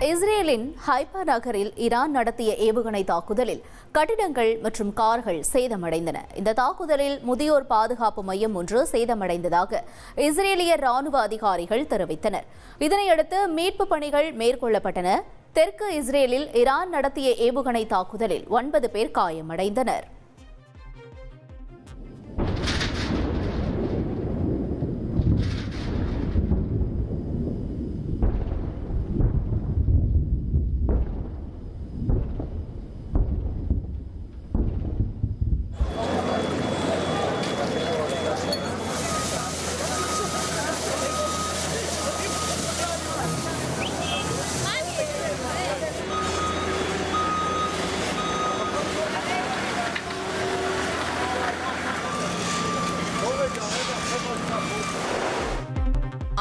இஸ்ரேலின் ஹைபா நகரில் ஈரான் நடத்திய ஏவுகணை தாக்குதலில் கட்டிடங்கள் மற்றும் கார்கள் சேதமடைந்தன. இந்த தாக்குதலில் முதியோர் பாதுகாப்பு மையம் ஒன்று சேதமடைந்ததாக இஸ்ரேலிய ராணுவ அதிகாரிகள் தெரிவித்தனர். இதனையடுத்து மீட்பு பணிகள் மேற்கொள்ளப்பட்டன. தெற்கு இஸ்ரேலில் ஈரான் நடத்திய ஏவுகணை தாக்குதலில் 9 பேர் காயமடைந்தனர்.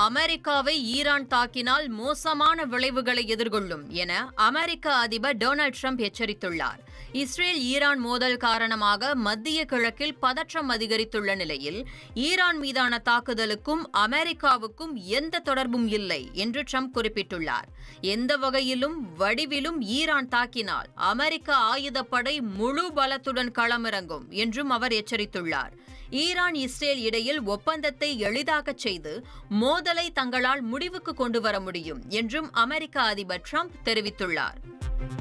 அமெரிக்காவை ஈரான் தாக்கினால் மோசமான விளைவுகளை எதிர்கொள்ளும் என அமெரிக்க அதிபர் டொனால்ட் ட்ரம்ப் எச்சரித்துள்ளார். இஸ்ரேல் ஈரான் மோதல் காரணமாக மத்திய கிழக்கில் பதற்றம் அதிகரித்துள்ள நிலையில் ஈரான் மீதான தாக்குதலுக்கும் அமெரிக்காவுக்கும் எந்த தொடர்பும் இல்லை என்று ட்ரம்ப் குறிப்பிட்டுள்ளார். எந்த வகையிலும் வடிவிலும் ஈரான் தாக்கினால் அமெரிக்க ஆயுதப்படை முழு பலத்துடன் களமிறங்கும் என்றும் அவர் எச்சரித்துள்ளார். ஈரான் இஸ்ரேல் இடையில் ஒப்பந்தத்தை எளிதாக்கச் செய்து மோதலை தங்களால் முடிவுக்கு கொண்டு வர முடியும் என்றும் அமெரிக்க அதிபர் ட்ரம்ப் தெரிவித்துள்ளார்.